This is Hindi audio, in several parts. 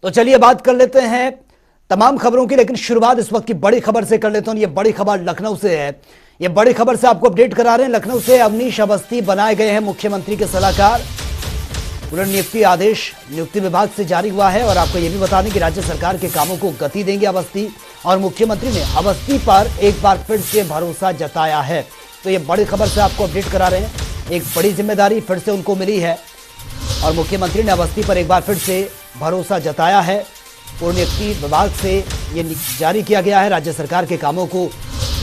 तो चलिए बात कर लेते हैं तमाम खबरों की, लेकिन शुरुआत इस वक्त की बड़ी खबर से कर लेता हूं। ये बड़ी खबर लखनऊ से है। ये बड़ी खबर से आपको अपडेट करा रहे हैं। लखनऊ से अवनीश अवस्थी बनाए गए हैं मुख्यमंत्री के सलाहकार। पुनर्नियुक्ति आदेश नियुक्ति विभाग से जारी हुआ है और आपको यह भी बता दें कि राज्य सरकार के कामों को गति देंगे अवस्थी, और मुख्यमंत्री ने अवस्थी पर एक बार फिर से भरोसा जताया है। तो ये बड़ी खबर से आपको अपडेट करा रहे हैं। एक बड़ी जिम्मेदारी फिर से उनको मिली है और मुख्यमंत्री ने अवस्थी पर एक बार फिर से भरोसा जताया है। पुनर्नियुक्ति विभाग से ये जारी किया गया है, राज्य सरकार के कामों को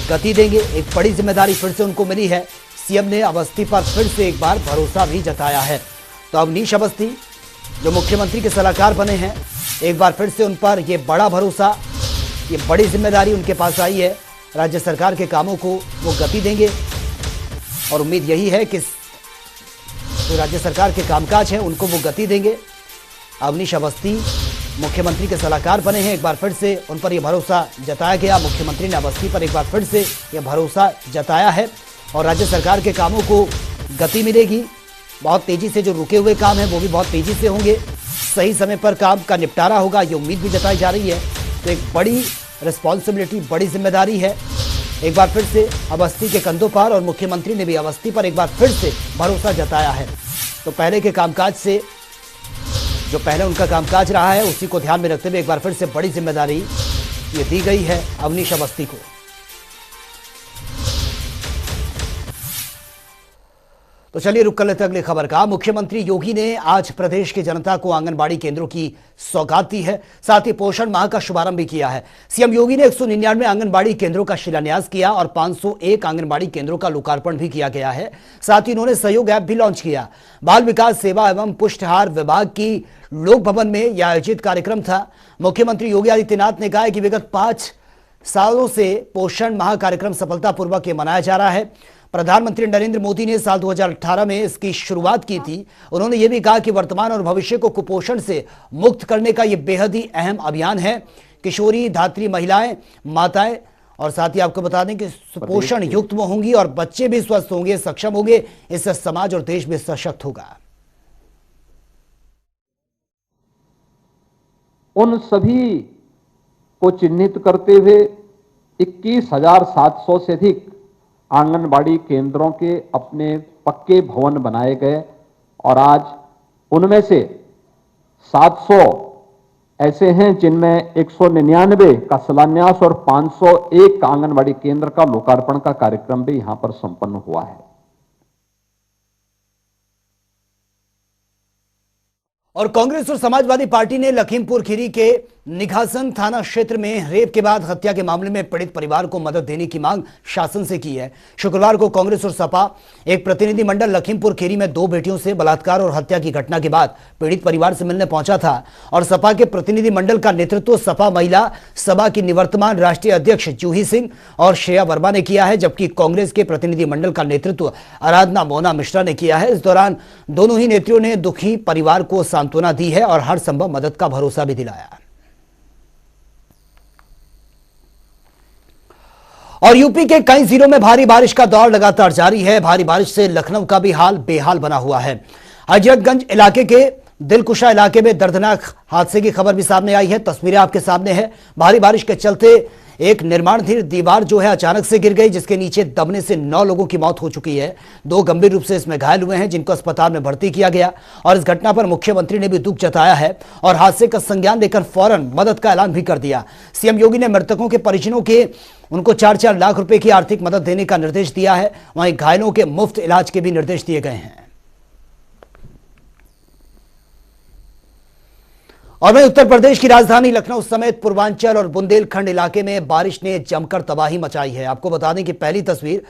गति देंगे। एक बड़ी जिम्मेदारी फिर से उनको मिली है। सीएम ने अवस्थी पर फिर से एक बार भरोसा भी जताया है। तो अवनीश अवस्थी जो मुख्यमंत्री के सलाहकार बने हैं, एक बार फिर से उन पर यह बड़ा भरोसा, ये बड़ी जिम्मेदारी उनके पास आई है। राज्य सरकार के कामों को वो गति देंगे और उम्मीद यही है कि जो राज्य सरकार के कामकाज हैं उनको वो गति देंगे। अवनीश अवस्थी मुख्यमंत्री के सलाहकार बने हैं, एक बार फिर से उन पर यह भरोसा जताया गया। मुख्यमंत्री ने अवस्थी पर एक बार फिर से यह भरोसा जताया है और राज्य सरकार के कामों को गति मिलेगी। बहुत तेजी से जो रुके हुए काम हैं वो भी बहुत तेजी से होंगे, सही समय पर काम का निपटारा होगा, ये उम्मीद भी जताई जा रही है। तो एक बड़ी रिस्पॉन्सिबिलिटी, बड़ी जिम्मेदारी है एक बार फिर से अवस्थी के कंधों पर, और मुख्यमंत्री ने भी अवस्थी पर एक बार फिर से भरोसा जताया है। तो पहले के कामकाज से, जो पहले उनका कामकाज रहा है उसी को ध्यान में रखते हुए एक बार फिर से बड़ी जिम्मेदारी ये दी गई है अवनीश अवस्थी को। तो चलिए रुक कर लेते हैं अगली खबर का। मुख्यमंत्री योगी ने आज प्रदेश की जनता को आंगनबाड़ी केंद्रों की सौगात दी है, साथ ही पोषण माह का शुभारंभ भी किया है। सीएम योगी ने 199 आंगनबाड़ी केंद्रों का शिलान्यास किया और 501 आंगनबाड़ी केंद्रों का लोकार्पण भी किया गया है। साथ ही उन्होंने सहयोग ऐप भी लॉन्च किया। बाल विकास सेवा एवं पुष्टाहार विभाग की लोक भवन में यह आयोजित कार्यक्रम था। मुख्यमंत्री योगी आदित्यनाथ ने कहा है कि विगत 5 सालों से पोषण माह कार्यक्रम सफलतापूर्वक मनाया जा रहा है। प्रधानमंत्री नरेंद्र मोदी ने साल 2018 में इसकी शुरुआत की थी। उन्होंने ये भी कहा कि वर्तमान और भविष्य को कुपोषण से मुक्त करने का यह बेहद ही अहम अभियान है। किशोरी धात्री महिलाएं, माताएं, और साथ ही आपको बता दें कि सुपोषण युक्त वो होंगी और बच्चे भी स्वस्थ होंगे, सक्षम होंगे। इससे समाज और देश भी सशक्त होगा। उन सभी को चिन्हित करते हुए 21,700 से अधिक आंगनबाड़ी केंद्रों के अपने पक्के भवन बनाए गए और आज उनमें से 700 ऐसे हैं जिनमें 199 का शिलान्यास और 501 आंगनबाड़ी केंद्र का लोकार्पण का कार्यक्रम भी यहां पर संपन्न हुआ है। और कांग्रेस और समाजवादी पार्टी ने लखीमपुर खीरी के निघासन थाना क्षेत्र में रेप के बाद हत्या के मामले में पीड़ित परिवार को मदद देने की मांग शासन से की है। शुक्रवार को कांग्रेस और सपा एक प्रतिनिधिमंडल लखीमपुर खीरी में 2 बेटियों से बलात्कार और हत्या की घटना के बाद पीड़ित परिवार से मिलने पहुंचा था और सपा के प्रतिनिधिमंडल का नेतृत्व सपा महिला सभा की निवर्तमान राष्ट्रीय अध्यक्ष जूही सिंह और श्रेया वर्मा ने किया है, जबकि कांग्रेस के प्रतिनिधिमंडल का नेतृत्व आराधना मोना मिश्रा ने किया है। इस दौरान दोनों ही नेत्रियों ने दुखी परिवार को सांत्वना दी है और हर संभव मदद का भरोसा भी दिलाया। और यूपी के कई जिलों में भारी बारिश का दौर लगातार जारी है। भारी बारिश से लखनऊ का भी हाल बेहाल बना हुआ है। हजरतगंज इलाके के दिलकुशा इलाके में दर्दनाक हादसे की खबर भी सामने आई है। तस्वीरें आपके सामने है। भारी बारिश के चलते एक निर्माणाधीन दीवार जो है अचानक से गिर गई, जिसके नीचे दबने से 9 लोगों की मौत हो चुकी है। 2 गंभीर रूप से इसमें घायल हुए हैं, जिनको अस्पताल में भर्ती किया गया। और इस घटना पर मुख्यमंत्री ने भी दुख जताया है और हादसे का संज्ञान लेकर फौरन मदद का ऐलान भी कर दिया। सीएम योगी ने मृतकों के परिजनों के उनको 4-4 लाख रुपए की आर्थिक मदद देने का निर्देश दिया है। वहीं घायलों के मुफ्त इलाज के भी निर्देश दिए गए हैं। और वहीं उत्तर प्रदेश की राजधानी लखनऊ समेत पूर्वांचल और बुंदेलखंड इलाके में बारिश ने जमकर तबाही मचाई है। आपको बता दें कि पहली तस्वीर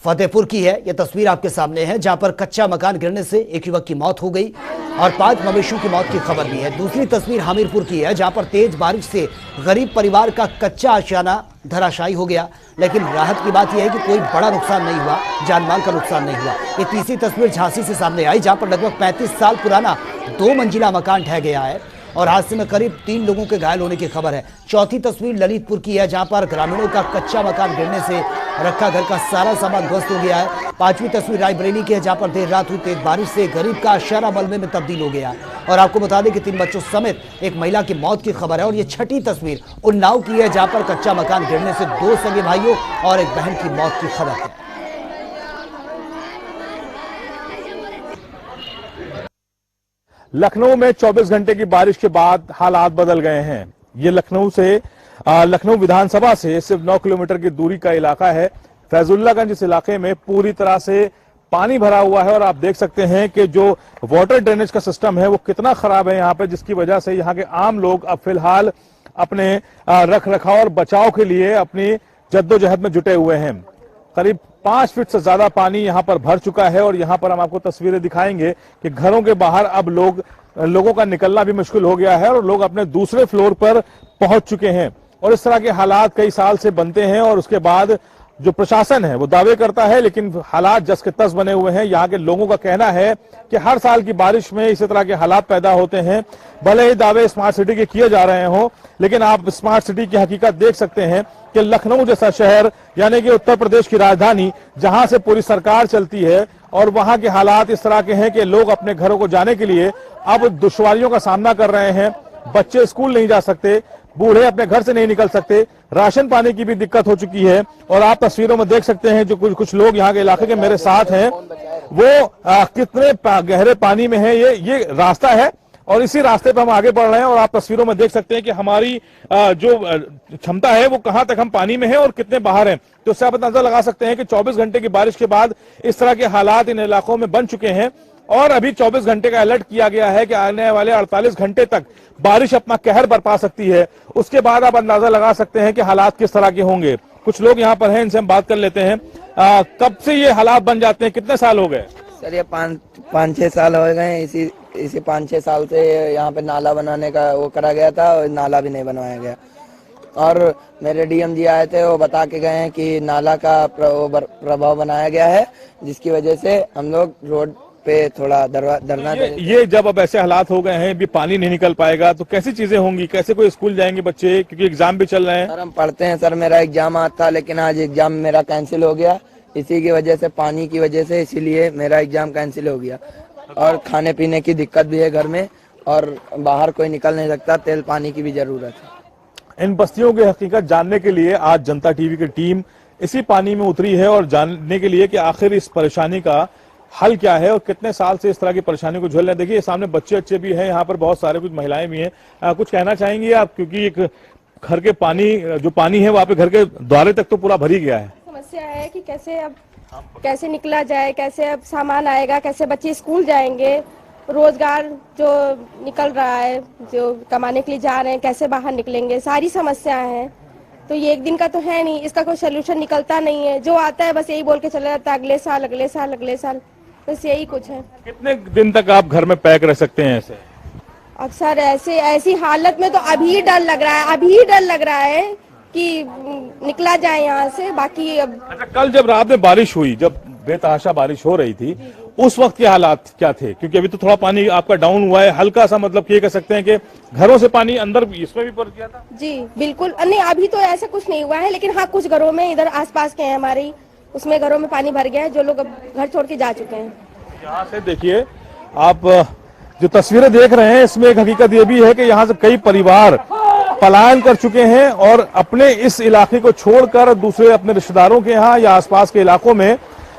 फतेहपुर की है। यह तस्वीर आपके सामने है, जहां पर कच्चा मकान गिरने से एक युवक की मौत हो गई और 5 मवेशियों की मौत की खबर भी है। दूसरी तस्वीर हमीरपुर की है, जहां पर तेज बारिश से गरीब परिवार का कच्चा आशियाना धराशायी हो गया, लेकिन राहत की बात यह है कि कोई बड़ा नुकसान नहीं हुआ, जानमाल का नुकसान नहीं हुआ। ये तीसरी तस्वीर झांसी से सामने आई, जहां पर लगभग 35 साल पुराना 2 मंजिला मकान ढह गया है और हादसे में करीब 3 लोगों के घायल होने की खबर है। चौथी तस्वीर ललितपुर की है, जहां पर ग्रामीणों का कच्चा मकान गिरने से रखा घर का सारा सामान ध्वस्त हो गया है। 5वीं तस्वीर रायबरेली की है, जहां पर देर रात हुई तेज बारिश से गरीब का आशियाना मलबे में तब्दील हो गया। और आपको बता दें कि 3 बच्चों समेत एक महिला की मौत की खबर है। और ये छठी तस्वीर उन्नाव की है, जहां पर कच्चा मकान गिरने से 2 सगे भाइयों और एक बहन की मौत की खबर है। लखनऊ में 24 घंटे की बारिश के बाद हालात बदल गए हैं। ये लखनऊ विधानसभा से सिर्फ 9 किलोमीटर की दूरी का इलाका है। फैजुल्लागंज इस इलाके में पूरी तरह से पानी भरा हुआ है और आप देख सकते हैं कि जो वाटर ड्रेनेज का सिस्टम है वो कितना खराब है यहाँ पे, जिसकी वजह से यहाँ के आम लोग अब फिलहाल अपने रख रखाव और बचाव के लिए अपनी जद्दोजहद में जुटे हुए हैं। करीब 5 फीट से ज्यादा पानी यहाँ पर भर चुका है और यहाँ पर हम आपको तस्वीरें दिखाएंगे कि घरों के बाहर अब लोगों का निकलना भी मुश्किल हो गया है और लोग अपने दूसरे फ्लोर पर पहुंच चुके हैं। और इस तरह के हालात कई साल से बनते हैं और उसके बाद जो प्रशासन है वो दावे करता है, लेकिन हालात जस के तस बने हुए हैं। यहाँ के लोगों का कहना है कि हर साल की बारिश में इसी तरह के हालात पैदा होते हैं। भले ही दावे स्मार्ट सिटी के किए जा रहे हों, लेकिन आप स्मार्ट सिटी की हकीकत देख सकते हैं कि लखनऊ जैसा शहर, यानी कि उत्तर प्रदेश की राजधानी, जहां से पूरी सरकार चलती है, और वहां के हालात इस तरह के हैं कि लोग अपने घरों को जाने के लिए अब दुश्वारियों का सामना कर रहे हैं। बच्चे स्कूल नहीं जा सकते, बूढ़े अपने घर से नहीं निकल सकते, राशन पानी की भी दिक्कत हो चुकी है। और आप तस्वीरों में देख सकते हैं जो कुछ लोग यहाँ के इलाके के मेरे साथ हैं, वो कितने गहरे पानी में है। ये रास्ता है और इसी रास्ते पर हम आगे बढ़ रहे हैं और आप तस्वीरों में देख सकते हैं कि हमारी जो क्षमता है वो कहां तक हम पानी में है और कितने बाहर हैं। तो इससे आप अंदाजा लगा सकते हैं कि 24 घंटे की बारिश के बाद इस तरह के हालात इन इलाकों में बन चुके हैं। और अभी 24 घंटे का अलर्ट किया गया है कि आने वाले 48 घंटे तक बारिश अपना कहर बरपा सकती है। उसके बाद आप अंदाजा लगा सकते हैं कि हालात किस तरह के होंगे। कुछ लोग यहाँ पर हैं, इनसे हम बात कर लेते हैं। कब से ये हालात बन जाते हैं, कितने साल हो गए? सर ये 5-6 साल हो गए हैं। इसी 5-6 साल से यहाँ पे नाला बनाने का वो करा गया था और नाला भी नहीं बनवाया गया। और मेरे डीएम जी आए थे, वो बता के गए हैं कि नाला का प्रभाव बनाया गया है, जिसकी वजह से हम लोग रोड पे थोड़ा धरना। ये जब अब ऐसे हालात हो गए हैं, भी पानी नहीं निकल पाएगा तो कैसी चीजें होंगी, कैसे कोई स्कूल जाएंगे बच्चे, क्योंकि एग्जाम भी चल रहे हैं। सर हम पढ़ते हैं सर, मेरा एग्जाम आज था लेकिन आज एग्जाम मेरा कैंसिल हो गया इसी की वजह से, पानी की वजह से, इसीलिए मेरा एग्जाम कैंसिल हो गया। और खाने पीने की दिक्कत भी है घर में और बाहर कोई निकल नहीं सकता, तेल पानी की भी जरूरत है। इन बस्तियों की हकीकत जानने के लिए आज जनता टीवी की टीम इसी पानी में उतरी है और जानने के लिए कि आखिर इस परेशानी का हल क्या है और कितने साल से इस तरह की परेशानी को झेल रहे हैं। देखिए सामने बच्चे भी हैं, यहाँ पर बहुत सारे कुछ महिलाएं भी हैं। कुछ कहना चाहेंगी आप, क्योंकि एक घर के जो पानी है वहाँ पे घर के द्वारे तक तो पूरा भर ही गया है। समस्या है कि कैसे निकला जाए, कैसे अब सामान आएगा, कैसे बच्चे स्कूल जाएंगे, रोजगार जो निकल रहा है, जो कमाने के लिए जा रहे हैं, कैसे बाहर निकलेंगे, सारी समस्याएं हैं। तो ये एक दिन का तो है नहीं, इसका कोई सोल्यूशन निकलता नहीं है। जो आता है बस यही बोल के चला जाता है, अगले साल अगले साल अगले साल, बस यही कुछ है। कितने दिन तक आप घर में पैक रह सकते हैं ऐसे? अब सर ऐसी हालत में तो अभी डर लग रहा है कि निकला जाए यहाँ से। बाकी अब अच्छा, कल जब रात में बारिश हुई, जब बेतहाशा बारिश हो रही थी, उस वक्त के हालात क्या थे? क्योंकि अभी तो थोड़ा पानी आपका डाउन हुआ है, हल्का सा, मतलब ये कह सकते हैं कि घरों से पानी अंदर इसमें भी पहुंच गया था। जी बिल्कुल नहीं, अभी तो ऐसा कुछ नहीं हुआ है, लेकिन हाँ कुछ घरों में इधर आसपास के हैं हमारे, उसमें घरों में पानी भर गया है, जो लोग अब घर छोड़ के जा चुके हैं। यहाँ से देखिए आप जो तस्वीरें देख रहे हैं, इसमें एक हकीकत ये भी है कि यहाँ से कई परिवार पलायन कर चुके हैं और अपने इस इलाके को छोड़कर दूसरे अपने रिश्तेदारों के यहाँ या आसपास के इलाकों में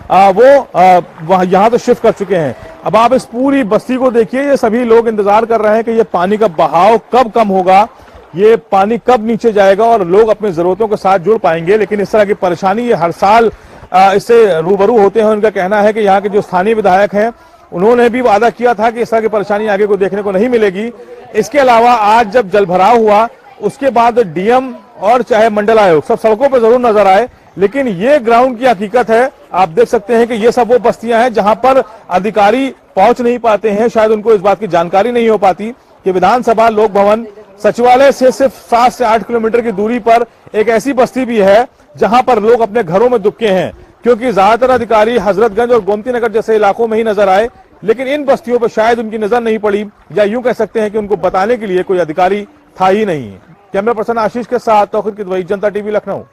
वो यहाँ तो शिफ्ट कर चुके हैं। अब आप इस पूरी बस्ती को देखिए, ये सभी लोग इंतजार कर रहे हैं कि ये पानी का बहाव कब कम होगा, ये पानी कब नीचे जाएगा और लोग अपनी जरूरतों के साथ जुड़ पाएंगे। लेकिन इस तरह की परेशानी ये हर साल इससे रूबरू होते हैं। उनका कहना है कि यहाँ के जो स्थानीय विधायक हैं उन्होंने भी वादा किया था कि इस तरह की परेशानी आगे को देखने को नहीं मिलेगी। इसके अलावा आज जब जलभराव हुआ उसके बाद डीएम और चाहे मंडल आयोग सब सड़कों पर जरूर नजर आए, लेकिन ये ग्राउंड की हकीकत है। आप देख सकते हैं कि ये सब वो बस्तियां हैं जहां पर अधिकारी पहुंच नहीं पाते हैं, शायद उनको इस बात की जानकारी नहीं हो पाती कि विधानसभा, लोक भवन, सचिवालय से सिर्फ 7 से 8 किलोमीटर की दूरी पर एक ऐसी बस्ती भी है जहां पर लोग अपने घरों में दुबके हैं, क्योंकि ज्यादातर अधिकारी हजरतगंज और गोमती नगर जैसे इलाकों में ही नजर आए। लेकिन इन बस्तियों पर शायद उनकी नजर नहीं पड़ी, या यूं कह सकते हैं कि उनको बताने के लिए कोई अधिकारी था ही नहीं। कैमरा पर्सन आशीष के साथ तौकीर किदवई, जनता टीवी, लखनऊ।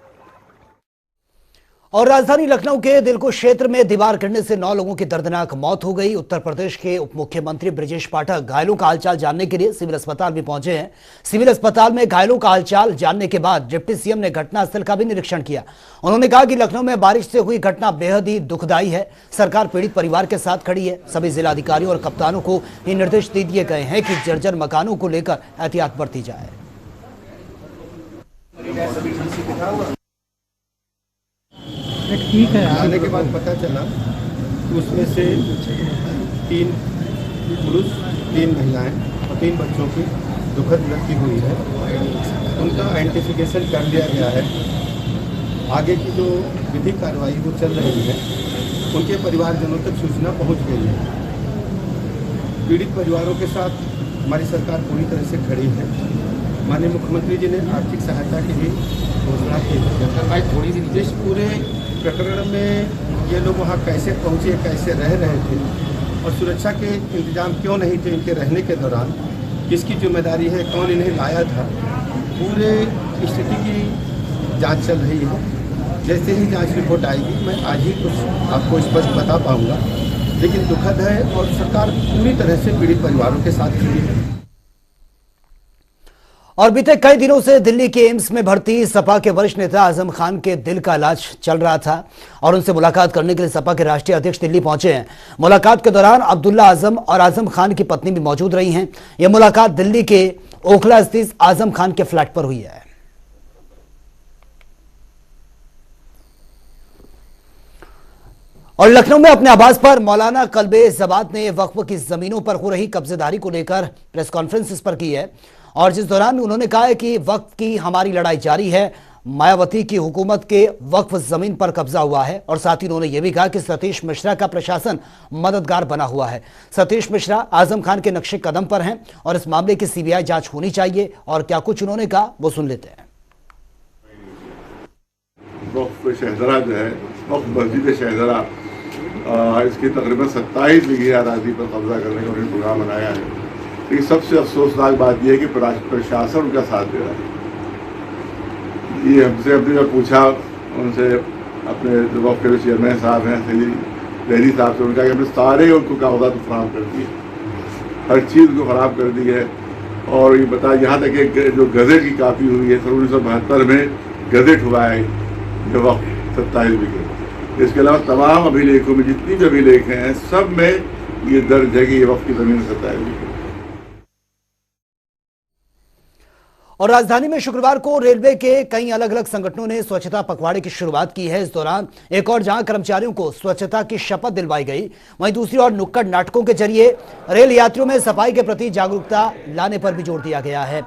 और राजधानी लखनऊ के दिलकुश क्षेत्र में दीवार गिरने से 9 लोगों की दर्दनाक मौत हो गई। उत्तर प्रदेश के उप मुख्यमंत्री ब्रजेश पाठक घायलों का हालचाल जानने के लिए सिविल अस्पताल भी पहुंचे हैं। सिविल अस्पताल में घायलों का हालचाल जानने के बाद डिप्टी सीएम ने घटनास्थल का भी निरीक्षण किया। उन्होंने कहा कि लखनऊ में बारिश से हुई घटना बेहद ही दुखदायी है। सरकार पीड़ित परिवार के साथ खड़ी है। सभी जिलाधिकारियों और कप्तानों को ये निर्देश दे दिए गए हैं कि जर्जर मकानों को लेकर एहतियात बरती जाए। ठीक है। आने के बाद पता चला कि उसमें से 3 पुरुष 3 महिलाएं और 3 बच्चों की दुखद मृत्यु हुई है। उनका आइडेंटिफिकेशन कर लिया गया है। आगे की जो विधिक कार्रवाई वो चल रही है। उनके परिवारजनों तक सूचना पहुंच गई है। पीड़ित परिवारों के साथ हमारी सरकार पूरी तरह से खड़ी है। माननीय मुख्यमंत्री जी ने आर्थिक सहायता की भी घोषणा की है। थोड़ी सी इस पूरे प्रकरण में ये लोग वहाँ कैसे पहुँचे, कैसे रह रहे थे और सुरक्षा के इंतजाम क्यों नहीं थे इनके रहने के दौरान, किसकी जिम्मेदारी है, कौन इन्हें लाया था, पूरे स्थिति की जांच चल रही है। जैसे ही जांच रिपोर्ट आएगी मैं आज ही कुछ आपको स्पष्ट बता पाऊँगा, लेकिन दुखद है और सरकार पूरी तरह से पीड़ित परिवारों के साथ खड़ी है। और बीते कई दिनों से दिल्ली के एम्स में भर्ती सपा के वरिष्ठ नेता आजम खान के दिल का इलाज चल रहा था और उनसे मुलाकात करने के लिए सपा के राष्ट्रीय अध्यक्ष दिल्ली पहुंचे हैं। मुलाकात के दौरान अब्दुल्ला आजम और आजम खान की पत्नी भी मौजूद रही हैं। यह मुलाकात दिल्ली के ओखला स्थित आजम खान के फ्लैट पर हुई है। और लखनऊ में अपने आवास पर मौलाना कल्बे जबात ने वक्फ की जमीनों पर हो रही कब्जेदारी को लेकर प्रेस कॉन्फ्रेंस इस पर की है और जिस दौरान उन्होंने कहा है कि वक्फ की हमारी लड़ाई जारी है। मायावती की हुकूमत के वक्फ जमीन पर कब्जा हुआ है और साथ ही उन्होंने यह भी कहा कि सतीश मिश्रा का प्रशासन मददगार बना हुआ है। सतीश मिश्रा आजम खान के नक्शे कदम पर हैं और इस मामले की सीबीआई जांच होनी चाहिए। और क्या कुछ उन्होंने कहा वो सुन लेते हैं। वक्फ शहजरा जो है, वक्फ मस्जिद शहजरा, इसकी तकरीबन 27 बीघे आबादी पर कब्जा करने का उन्होंने प्रोग्राम बनाया है। लेकिन सबसे अफसोसनाक बात यह है कि प्रशासन उनका साथ दे रहा है। ये हमसे अपने पूछा उनसे, अपने जो वक्फ के चेयरमैन साहब हैं सैयद लहरी साहब से, उनका कि हमने सारे उनको कागजात फराहम कर दिए, हर चीज़ को ख़राब कर दी है। और ये बता, यहाँ तक कि जो गज़ेट की कापी हुई है 1972 में गज़ेट हुआ है जो वक्फ 27 बीघे। इसके अलावा तमाम अभिलेखों में जितनी भी अभिलेख हैं सब में ये दर्ज है कि ये वक्फ की ज़मीन 27 बीघे। और राजधानी में शुक्रवार को रेलवे के कई अलग अलग संगठनों ने स्वच्छता पखवाड़े की शुरुआत की है। इस दौरान एक और जहां कर्मचारियों को स्वच्छता की शपथ दिलवाई गई, वहीं दूसरी ओर नुक्कड़ नाटकों के जरिए रेल यात्रियों में सफाई के प्रति जागरूकता लाने पर भी जोर दिया गया है।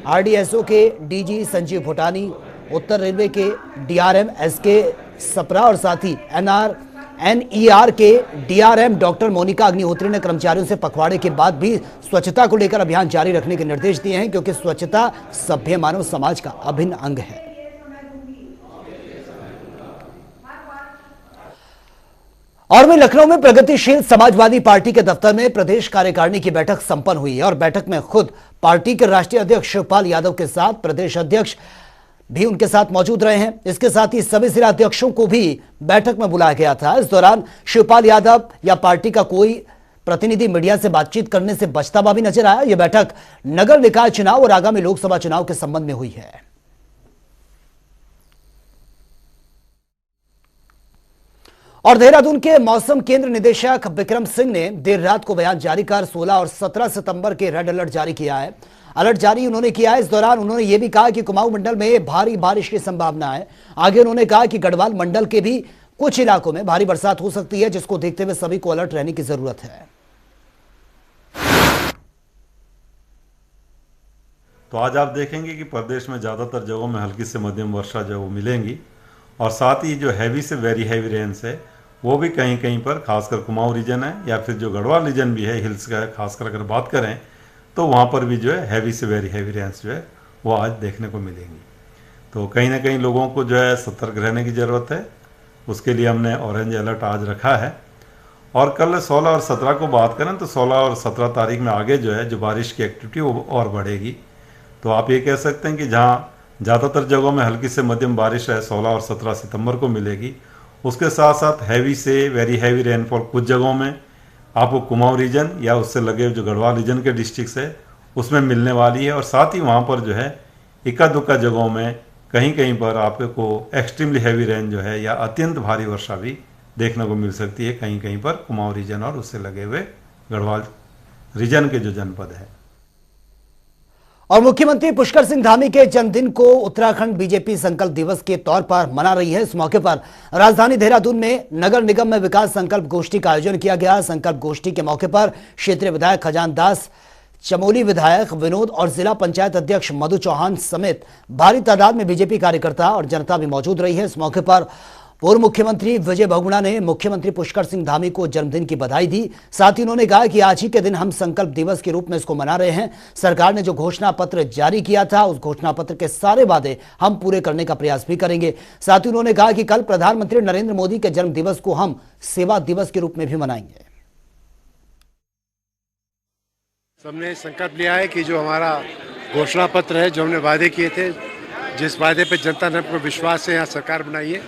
आरडीएसओ के डीजी संजीव भूटानी, उत्तर रेलवे के डीआरएम एसके सप्रा और साथ ही एनईआर के डीआरएम डॉक्टर मोनिका अग्निहोत्री ने कर्मचारियों से पखवाड़े के बाद भी स्वच्छता को लेकर अभियान जारी रखने के निर्देश दिए हैं, क्योंकि स्वच्छता सभ्य मानव समाज का अभिन्न अंग है। और वहीं लखनऊ में प्रगतिशील समाजवादी पार्टी के दफ्तर में प्रदेश कार्यकारिणी की बैठक संपन्न हुई है और बैठक में खुद पार्टी के राष्ट्रीय अध्यक्ष शिवपाल यादव के साथ प्रदेश अध्यक्ष भी उनके साथ मौजूद रहे हैं। इसके साथ ही सभी जिला अध्यक्षों को भी बैठक में बुलाया गया था। इस दौरान शिवपाल यादव या पार्टी का कोई प्रतिनिधि मीडिया से बातचीत करने से बचता हुआ भी नजर आया। यह बैठक नगर निकाय चुनाव और आगामी लोकसभा चुनाव के संबंध में हुई है। और देहरादून के मौसम केंद्र निदेशक विक्रम सिंह ने देर रात को बयान जारी कर 16 और 17 सितंबर के रेड अलर्ट जारी किया है। अलर्ट जारी उन्होंने किया है। इस दौरान उन्होंने यह भी कहा कि कुमाऊं मंडल में भारी बारिश की संभावना है। आगे उन्होंने कहा कि गढ़वाल मंडल के भी कुछ इलाकों में भारी बरसात हो सकती है, जिसको देखते हुए सभी को अलर्ट रहने की जरूरत है। तो आज आप देखेंगे कि प्रदेश में ज़्यादातर जगहों में हल्की से मध्यम वर्षा जो मिलेंगी और साथ ही जो हैवी से वेरी हैवी रेंस है वो भी कहीं कहीं पर, खासकर कुमाऊं रीजन है या फिर जो गढ़वाल रीजन भी है हिल्स का, खासकर अगर बात करें तो वहाँ पर भी जो है हैवी से वेरी हैवी रेंस जो है वो आज देखने को मिलेंगी। तो कहीं ना कहीं लोगों को जो है सतर्क रहने की ज़रूरत है। उसके लिए हमने ऑरेंज अलर्ट आज रखा है और कल 16 और 17 को बात करें तो 16 और 17 तारीख में आगे जो है जो बारिश की एक्टिविटी वो और बढ़ेगी। तो आप ये कह सकते हैं कि जहाँ ज़्यादातर जगहों में हल्की से मध्यम बारिश है 16 और 17 सितंबर को मिलेगी, उसके साथ साथ हैवी से वेरी हैवी रेनफॉल कुछ जगहों में आपको कुमाऊं रीजन या उससे लगे जो गढ़वाल रीजन के डिस्ट्रिक्ट है उसमें मिलने वाली है। और साथ ही वहाँ पर जो है इक्का दुक्का जगहों में कहीं कहीं पर आपको एक्सट्रीमली हैवी रेन जो है या अत्यंत भारी वर्षा भी देखने को मिल सकती है कहीं कहीं पर कुमाऊं रीजन और उससे लगे हुए गढ़वाल रीजन के जो जनपद है। और मुख्यमंत्री पुष्कर सिंह धामी के जन्मदिन को उत्तराखंड बीजेपी संकल्प दिवस के तौर पर मना रही है। इस मौके पर राजधानी देहरादून में नगर निगम में विकास संकल्प गोष्ठी का आयोजन किया गया। संकल्प गोष्ठी के मौके पर क्षेत्रीय विधायक खजान दास, चमोली विधायक विनोद और जिला पंचायत अध्यक्ष मधु चौहान समेत भारी तादाद में बीजेपी कार्यकर्ता और जनता भी मौजूद रही है। इस मौके पर पूर्व मुख्यमंत्री विजय बहुगुणा ने मुख्यमंत्री पुष्कर सिंह धामी को जन्मदिन की बधाई दी। साथ ही उन्होंने कहा कि आज ही के दिन हम संकल्प दिवस के रूप में इसको मना रहे हैं। सरकार ने जो घोषणा पत्र जारी किया था उस घोषणा पत्र के सारे वादे हम पूरे करने का प्रयास भी करेंगे। साथ ही उन्होंने कहा कि कल प्रधानमंत्री नरेंद्र मोदी के जन्म दिवस को हम सेवा दिवस के रूप में भी मनाएंगे। सबने संकल्प लिया है कि जो हमारा घोषणा पत्र है, जो हमने वादे किए थे, जिस वादे पे जनता ने अपना विश्वास से यहाँ सरकार बनाई है,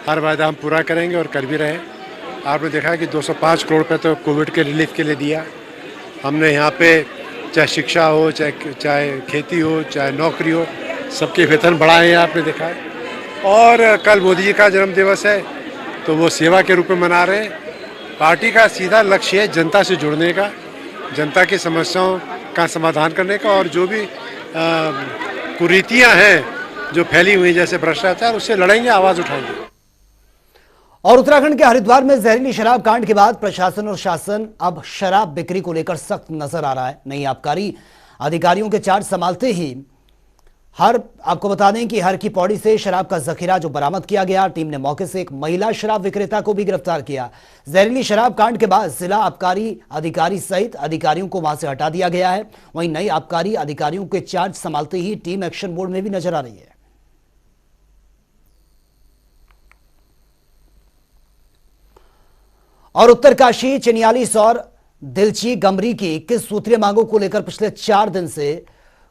हर वादा हम पूरा करेंगे और कर भी रहे। आपने देखा है कि 205 करोड़ रुपये तो कोविड के रिलीफ के लिए दिया हमने। यहाँ पे चाहे शिक्षा हो, चाहे खेती हो, चाहे नौकरी हो, सबके वेतन बढ़ाए हैं, आपने देखा है। और कल मोदी जी का जन्म दिवस है तो वो सेवा के रूप में मना रहे हैं। पार्टी का सीधा लक्ष्य है जनता से जुड़ने का, जनता की समस्याओं का समाधान करने का, और जो भी कुरीतियां हैं जो फैली हुई जैसे भ्रष्टाचार, उससे लड़ेंगे, आवाज उठाएंगे। और उत्तराखंड के हरिद्वार में जहरीली शराब कांड के बाद प्रशासन और शासन अब शराब बिक्री को लेकर सख्त नजर आ रहा है। नई आबकारी अधिकारियों के चार्ज संभालते ही आपको बता दें कि हर की पौड़ी से शराब का जखीरा जो बरामद किया गया, टीम ने मौके से एक महिला शराब विक्रेता को भी गिरफ्तार किया। जहरीली शराब कांड के बाद जिला आबकारी अधिकारी सहित अधिकारियों को वहां से हटा दिया गया है। वहीं नई आबकारी अधिकारियों के चार्ज संभालते ही टीम एक्शन मोड में भी नजर आ रही है। और उत्तरकाशी, चिन्यालीस और दिलची गमरी की 21 सूत्रीय मांगों को लेकर पिछले 4 दिन से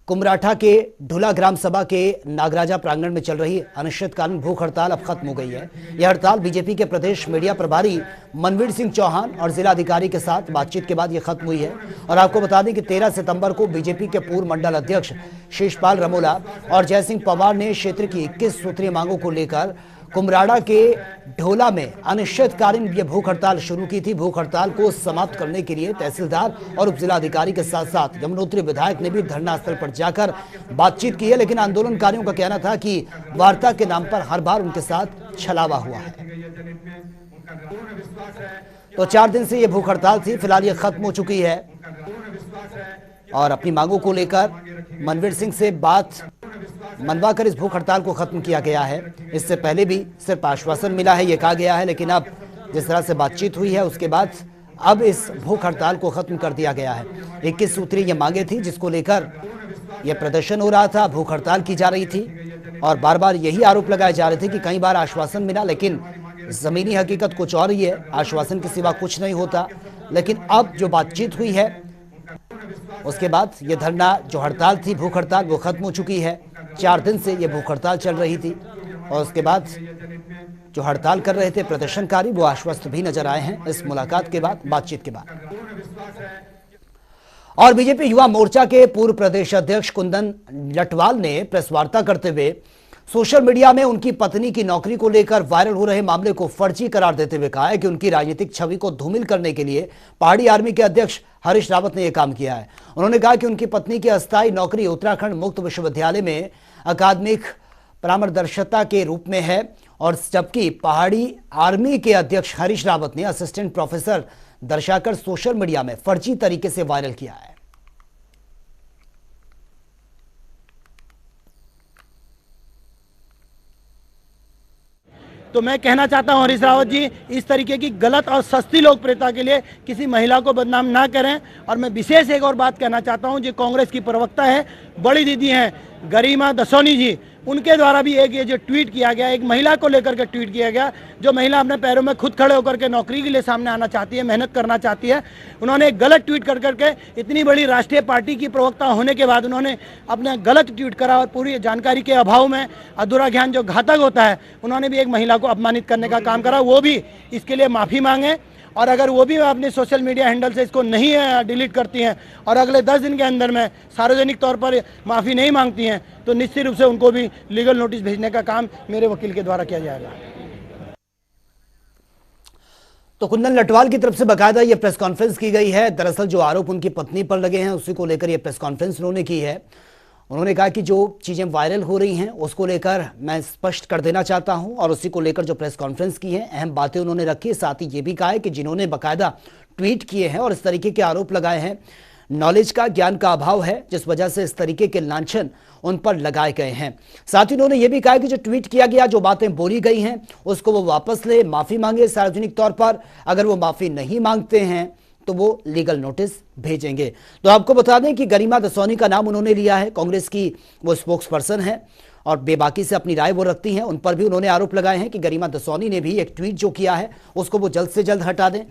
कुमराठा के ढुला ग्राम सभा के नागराजा प्रांगण में चल रही अनिश्चितकालीन भूख हड़ताल अब खत्म हो गई है। यह हड़ताल बीजेपी के प्रदेश मीडिया प्रभारी मनवीर सिंह चौहान और जिलाधिकारी के साथ बातचीत के बाद यह खत्म हुई है। और आपको बता दें कि 13 सितंबर को बीजेपी के पूर्व मंडल अध्यक्ष शेषपाल रमोला और जयसिंह पवार ने क्षेत्र की 21 सूत्रीय मांगों को लेकर कुमराड़ा के ढोला में अनिश्चितकालीन ये भूख हड़ताल शुरू की थी। भूख हड़ताल को समाप्त करने के लिए तहसीलदार और उप जिलाधिकारी के साथ साथ यमुनोत्री विधायक ने भी धरना स्थल पर जाकर बातचीत की है, लेकिन आंदोलनकारियों का कहना था कि वार्ता के नाम पर हर बार उनके साथ छलावा हुआ है। तो 4 दिन से ये भूख हड़ताल थी, फिलहाल ये खत्म हो चुकी है। और अपनी मांगों को लेकर मनवीर सिंह से बात मनवाकर इस भूख हड़ताल को खत्म किया गया है। इससे पहले भी सिर्फ आश्वासन मिला है, ये कहा गया है, लेकिन अब जिस तरह से बातचीत हुई है उसके बाद अब इस भूख हड़ताल को खत्म कर दिया गया है। 21 सूत्रीय ये मांगे थी जिसको लेकर यह प्रदर्शन हो रहा था, भूख हड़ताल की जा रही थी और बार बार यही आरोप लगाए जा रहे थे कि कई बार आश्वासन मिला, लेकिन जमीनी हकीकत कुछ और ही है, आश्वासन के सिवा कुछ नहीं होता। लेकिन अब जो बातचीत हुई है उसके बाद ये धरना जो हड़ताल थी, भूख हड़ताल, वो खत्म हो चुकी है। 4 दिन से ये भूख हड़ताल चल रही थी और उसके बाद जो हड़ताल कर रहे थे प्रदर्शनकारी वो आश्वस्त भी नजर आए हैं इस मुलाकात के बाद, बातचीत के बाद। और बीजेपी युवा मोर्चा के पूर्व प्रदेश अध्यक्ष कुंदन लटवाल ने प्रेस वार्ता करते हुए सोशल मीडिया में उनकी पत्नी की नौकरी को लेकर वायरल हो रहे मामले को फर्जी करार देते हुए कहा है कि उनकी राजनीतिक छवि को धूमिल करने के लिए पहाड़ी आर्मी के अध्यक्ष हरीश रावत ने यह काम किया है। उन्होंने कहा कि उनकी पत्नी की अस्थायी नौकरी उत्तराखंड मुक्त विश्वविद्यालय में अकादमिक परामर्शदाता के रूप में है और जबकि पहाड़ी आर्मी के अध्यक्ष हरीश रावत ने असिस्टेंट प्रोफेसर दर्शाकर सोशल मीडिया में फर्जी तरीके से वायरल किया है। तो मैं कहना चाहता हूं हरीश रावत जी, इस तरीके की गलत और सस्ती लोकप्रियता के लिए किसी महिला को बदनाम ना करें। और मैं विशेष एक और बात कहना चाहता हूं, जो कांग्रेस की प्रवक्ता है बड़ी दीदी हैं गरिमा दसोनी जी, उनके द्वारा भी एक ये जो ट्वीट किया गया, एक महिला को लेकर के ट्वीट किया गया, जो महिला अपने पैरों में खुद खड़े होकर के नौकरी के लिए सामने आना चाहती है, मेहनत करना चाहती है। उन्होंने एक गलत ट्वीट कर करके, इतनी बड़ी राष्ट्रीय पार्टी की प्रवक्ता होने के बाद उन्होंने अपना गलत ट्वीट करा और पूरी जानकारी के अभाव में अधूरा ज्ञान जो घातक होता है, उन्होंने भी एक महिला को अपमानित करने का काम करा। वो भी इसके लिए माफ़ी मांगे, और अगर वो भी अपने सोशल मीडिया हैंडल से इसको नहीं डिलीट करती हैं और अगले 10 दिन के अंदर में सार्वजनिक तौर पर माफ़ी नहीं मांगती हैं, तो निश्चित रूप से उनको भी लीगल नोटिस भेजने का काम मेरे वकील के द्वारा किया जाएगा। तो कुंदन लटवाल की तरफ से बाकायदा ये प्रेस कॉन्फ्रेंस की गई है। दरअसल जो आरोप उनकी पत्नी पर लगे हैं उसी को लेकर ये प्रेस कॉन्फ्रेंस उन्होंने की है। उन्होंने कहा कि जो चीज़ें वायरल हो रही हैं उसको लेकर मैं स्पष्ट कर देना चाहता हूं, और उसी को लेकर जो प्रेस कॉन्फ्रेंस की है अहम बातें उन्होंने रखी। साथ ही ये भी कहा है कि जिन्होंने बाकायदा ट्वीट किए हैं और इस तरीके के आरोप लगाए हैं, नॉलेज का, ज्ञान का अभाव है, जिस वजह से इस तरीके के लांछन उन पर लगाए गए हैं। साथ ही उन्होंने ये भी कहा कि जो ट्वीट किया गया, जो बातें बोली गई हैं उसको वो वापस ले, माफ़ी मांगे सार्वजनिक तौर पर। अगर वो माफ़ी नहीं मांगते हैं तो वो लीगल नोटिस भेजेंगे। तो आपको बता दें कि गरिमा दसोनी का नाम उन्होंने लिया है, कांग्रेस की वो स्पोक्स पर्सन है और बेबाकी से अपनी राय वो रखती हैं। उन पर भी उन्होंने आरोप लगाए हैं कि गरिमा दसोनी ने भी एक ट्वीट जो किया है उसको वो जल्द से जल्द हटा दें।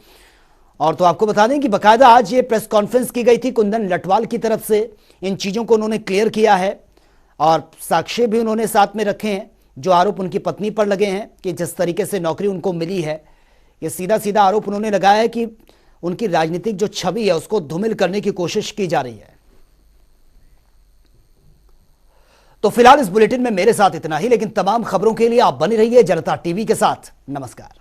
और तो आपको बता दें कि बाकायदा आज ये प्रेस कॉन्फ्रेंस की गई थी कुंदन लटवाल की तरफ से। इन चीज़ों को उन्होंने क्लियर किया है और साक्ष्य भी उन्होंने साथ में रखे हैं। जो आरोप उनकी पत्नी पर लगे हैं कि जिस तरीके से नौकरी उनको मिली है, ये सीधा सीधा आरोप उन्होंने लगाया है कि उनकी राजनीतिक जो छवि है उसको धूमिल करने की कोशिश की जा रही है। तो फिलहाल इस बुलेटिन में मेरे साथ इतना ही, लेकिन तमाम खबरों के लिए आप बने रहिए जनता टीवी के साथ। नमस्कार।